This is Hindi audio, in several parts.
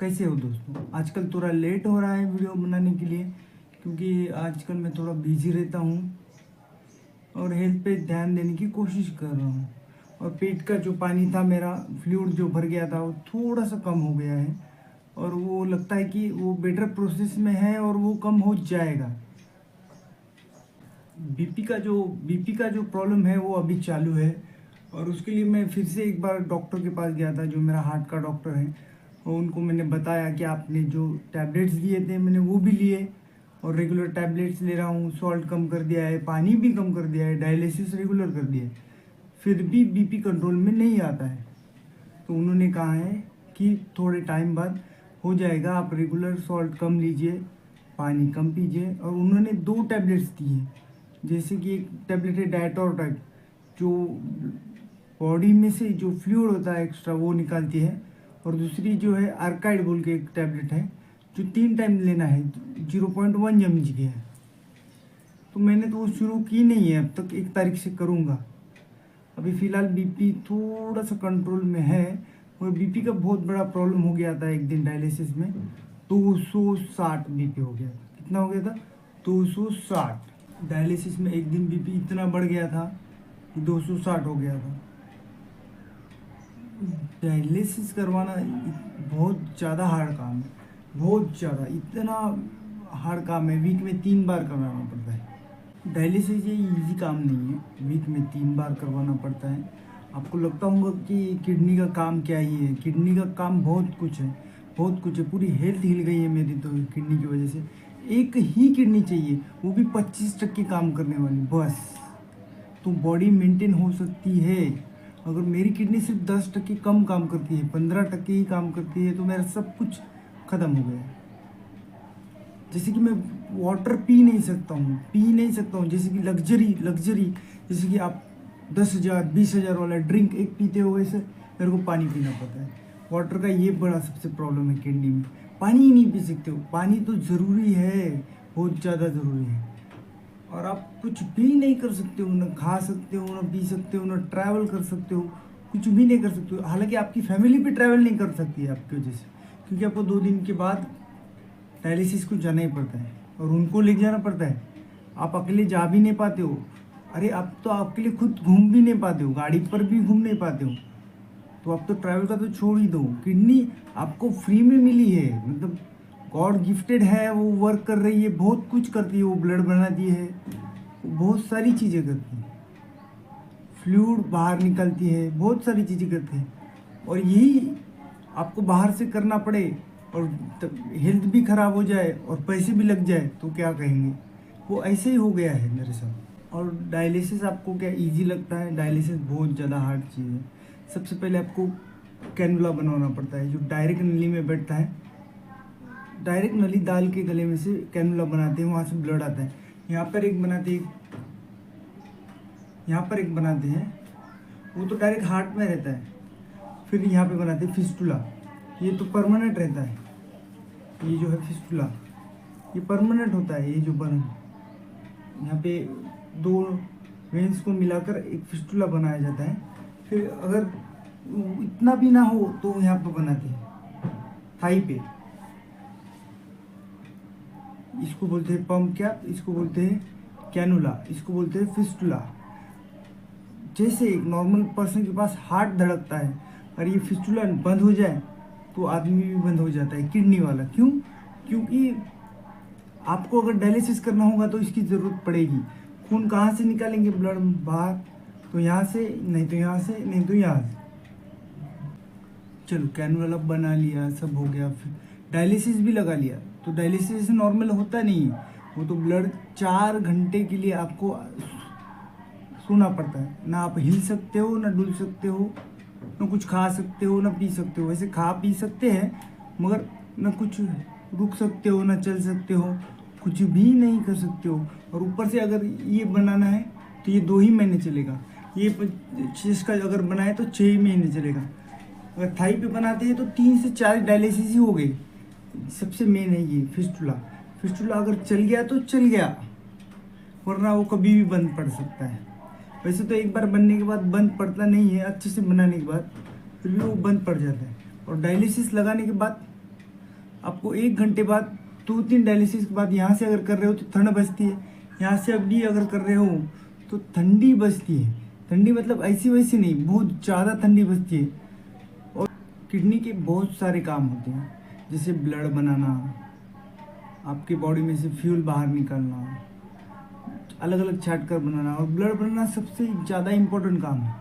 कैसे हो दोस्तों। आजकल थोड़ा लेट हो रहा है वीडियो बनाने के लिए, क्योंकि आजकल मैं थोड़ा बिजी रहता हूँ और हेल्थ पे ध्यान देने की कोशिश कर रहा हूँ। और पेट का जो पानी था, मेरा फ्लूइड जो भर गया था, वो थोड़ा सा कम हो गया है और वो लगता है कि वो बेटर प्रोसेस में है और वो कम हो जाएगा। बीपी का जो प्रॉब्लम है वो अभी चालू है और उसके लिए मैं फिर से एक बार डॉक्टर के पास गया था, जो मेरा हार्ट का डॉक्टर है। और उनको मैंने बताया कि आपने जो टैबलेट्स दिए थे मैंने वो भी लिए और रेगुलर टैबलेट्स ले रहा हूँ, सॉल्ट कम कर दिया है, पानी भी कम कर दिया है, डायलिसिस रेगुलर कर दिया है, फिर भी बीपी कंट्रोल में नहीं आता है। तो उन्होंने कहा है कि थोड़े टाइम बाद हो जाएगा, आप रेगुलर सॉल्ट कम लीजिए, पानी कम पीजिए। और उन्होंने 2 टैबलेट्स दी हैं, जैसे कि एक टैबलेट है डायटोरटाइप, जो बॉडी में से जो फ्लूइड होता है एक्स्ट्रा वो निकालती है, और दूसरी जो है आर्काइड बोल के एक टैबलेट है जो 3 टाइम लेना है, 0.1 mg की है। तो मैंने तो वो शुरू की नहीं है अब तक, 1 तारीख से करूँगा। अभी फ़िलहाल बीपी थोड़ा सा कंट्रोल में है और बीपी का बहुत बड़ा प्रॉब्लम हो गया था। एक दिन डायलिसिस में 260 बीपी हो गया था। कितना हो गया था? 260। डायलिसिस में एक दिन बीपी इतना बढ़ गया था कि 260 हो गया था। डायलिसिस करवाना बहुत ज़्यादा हार्ड काम है, बहुत ज़्यादा, इतना हार्ड काम है। वीक में 3 बार करवाना पड़ता है डायलिसिस। ये इजी काम नहीं है, वीक में 3 बार करवाना पड़ता है। आपको लगता होगा कि किडनी का काम क्या ही है। किडनी का काम बहुत कुछ है, बहुत कुछ है। पूरी हेल्थ हिल गई है मेरी तो किडनी की वजह से। एक ही किडनी चाहिए, वो भी 25% काम करने वाली बस, तो बॉडी मेंटेन हो सकती है। अगर मेरी किडनी सिर्फ 10% कम काम करती है, 15% ही काम करती है, तो मेरा सब कुछ ख़त्म हो गया है। जैसे कि मैं वाटर पी नहीं सकता हूँ, जैसे कि लग्जरी, जैसे कि आप 10,000 20,000 वाला ड्रिंक एक पीते हो, वैसे मेरे को पानी पीना पड़ता है। वाटर का ये बड़ा सबसे प्रॉब्लम है किडनी में, पानी ही नहीं पी सकते हो। पानी तो ज़रूरी है, बहुत ज़्यादा ज़रूरी है। और आप कुछ भी नहीं कर सकते हो, ना खा सकते हो, ना पी सकते हो, ना ट्रैवल कर सकते हो, कुछ भी नहीं कर सकते हो। हालांकि आपकी फैमिली भी ट्रैवल नहीं कर सकती है आपकी वजह से, क्योंकि आपको 2 दिन के बाद डायलिसिस को जाना ही पड़ता है और उनको ले जाना पड़ता है। आप अकेले जा भी नहीं पाते हो। अरे आप तो आपके लिए खुद घूम भी नहीं पाते हो, गाड़ी पर भी घूम नहीं पाते हो, तो आप तो ट्रैवल का तो छोड़ ही दो। किडनी आपको फ्री में मिली है, मतलब गॉड गिफ्टेड है, वो वर्क कर रही है, बहुत कुछ करती है, वो ब्लड बनाती है, वो बहुत सारी चीज़ें करती है, फ्लूइड बाहर निकलती है, बहुत सारी चीज़ें करती है। और यही आपको बाहर से करना पड़े और हेल्थ भी ख़राब हो जाए और पैसे भी लग जाए तो क्या कहेंगे। वो ऐसे ही हो गया है मेरे साथ। और डायलिसिस आपको क्या इजी लगता है? डायलिसिस बहुत ज़्यादा हार्ड चीज़ है। सबसे पहले आपको कैनुला बनवाना पड़ता है, जो डायरेक्ट नली में बैठता है। डायरेक्ट नली डाल के गले में से कैनुला बनाते हैं, वहाँ से ब्लड आता है। यहाँ पर एक बनाते हैं, वो तो डायरेक्ट हार्ट में रहता है। फिर यहाँ पे बनाते हैं फिस्टुला, ये तो परमानेंट रहता है। ये जो है फिस्टुला, ये परमानेंट होता है। ये जो बन यहाँ पे 2 वेंस को मिलाकर एक फिस्टुला बनाया जाता है। फिर अगर इतना भी ना हो तो यहाँ पे बनाते हैं थाई पे, इसको बोलते हैं पंप कैप, इसको बोलते हैं कैनुला, इसको बोलते हैं फिस्टुला। जैसे एक नॉर्मल पर्सन के पास हार्ट धड़कता है, और ये फिस्टुला बंद हो जाए तो आदमी भी बंद हो जाता है, किडनी वाला। क्यों? क्योंकि आपको अगर डायलिसिस करना होगा तो इसकी ज़रूरत पड़ेगी। खून कहाँ से निकालेंगे ब्लड बाहर? तो यहाँ से, नहीं तो यहाँ से, नहीं तो यहाँ से। चलो कैनुला बना लिया, सब हो गया, फिर डायलिसिस भी लगा लिया। तो डायलिसिस नॉर्मल होता नहीं है, वो तो ब्लड 4 घंटे के लिए आपको सोना पड़ता है। ना आप हिल सकते हो, ना डुल सकते हो, ना कुछ खा सकते हो, ना पी सकते हो। वैसे खा पी सकते हैं, मगर ना कुछ रुक सकते हो, ना चल सकते हो, कुछ भी नहीं कर सकते हो। और ऊपर से अगर ये बनाना है तो ये 2 ही महीने चलेगा। ये चेस्ट का अगर बनाए तो 6 महीने चलेगा। अगर थाई पे बनाते हैं तो 3 से 4 डायलिसिस ही हो गई। सबसे मेन है ये फिस्टुला। फिस्टुला अगर चल गया तो चल गया, वरना वो कभी भी बंद पड़ सकता है। वैसे तो एक बार बनने के बाद बंद पड़ता नहीं है, अच्छे से बनाने के बाद फिर भी वो बंद पड़ जाता है। और डायलिसिस लगाने के बाद आपको 1 घंटे बाद 2-3 डायलिसिस के बाद यहाँ से अगर कर रहे हो तो ठंड बचती है, यहाँ से अब डी अगर कर रहे हो तो ठंडी बचती है। ठंडी मतलब ऐसी वैसी नहीं, बहुत ज़्यादा ठंडी बचती है। और किडनी के बहुत सारे काम होते हैं, जैसे ब्लड बनाना, आपके बॉडी में से फ्यूल बाहर निकालना, अलग अलग छाट कर बनाना। और ब्लड बनाना सबसे ज़्यादा इम्पोर्टेंट काम है।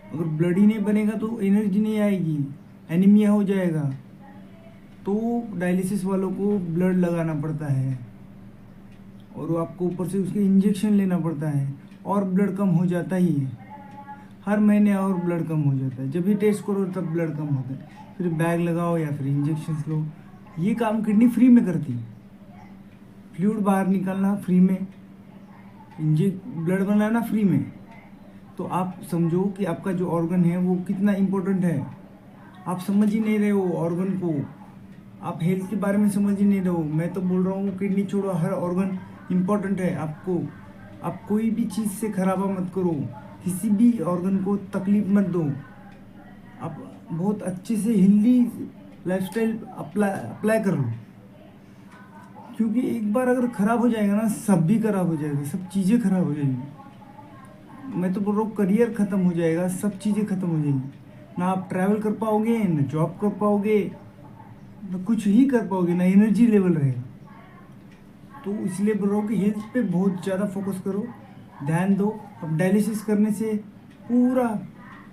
अगर ब्लड ही नहीं बनेगा तो एनर्जी नहीं आएगी, एनीमिया हो जाएगा। तो डायलिसिस वालों को ब्लड लगाना पड़ता है और आपको ऊपर से उसके इंजेक्शन लेना पड़ता है, और ब्लड कम हो जाता ही है हर महीने, और ब्लड कम हो जाता है। जब भी टेस्ट करो तब ब्लड कम होता है, फिर बैग लगाओ या फिर इंजेक्शन लो। ये काम किडनी फ्री में करती है, फ्लूइड बाहर निकालना फ्री में, ब्लड बनाना फ्री में। तो आप समझो कि आपका जो ऑर्गन है वो कितना इम्पोर्टेंट है। आप समझ ही नहीं रहे हो ऑर्गन को, आप हेल्थ के बारे में समझ ही नहीं रहे हो। मैं तो बोल रहा हूँ किडनी छोड़ो, हर ऑर्गन इम्पोर्टेंट है आपको। आप कोई भी चीज़ से खराबा मत करो, किसी भी ऑर्गन को तकलीफ मत दो। आप बहुत अच्छे से हेल्दी लाइफस्टाइल अप्लाई कर लो, क्योंकि एक बार अगर ख़राब हो जाएगा ना, सब भी खराब हो जाएगा, सब चीज़ें खराब हो जाएंगी। मैं तो बोल रहा हूँ करियर ख़त्म हो जाएगा, सब चीज़ें ख़त्म हो जाएंगी। ना आप ट्रैवल कर पाओगे, ना जॉब कर पाओगे, ना कुछ ही कर पाओगे, ना एनर्जी लेवल रहेगा। तो इसलिए बोल रहा हूँ कि हेल्थ पे बहुत ज़्यादा फोकस करो, ध्यान दो। अब डायलिसिस करने से पूरा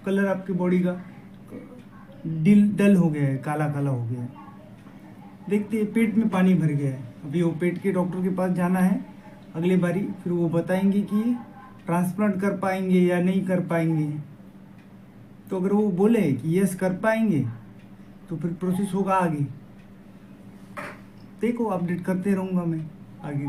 कलर आपके बॉडी का डल हो गया है, काला काला हो गया है। देखते हैं पेट में पानी भर गया है। अभी वो पेट के डॉक्टर के पास जाना है अगली बारी, फिर वो बताएंगे कि ट्रांसप्लांट कर पाएंगे या नहीं कर पाएंगे। तो अगर वो बोले कि यस कर पाएंगे तो फिर प्रोसेस होगा आगे। देखो अपडेट करते रहूँगा मैं आगे।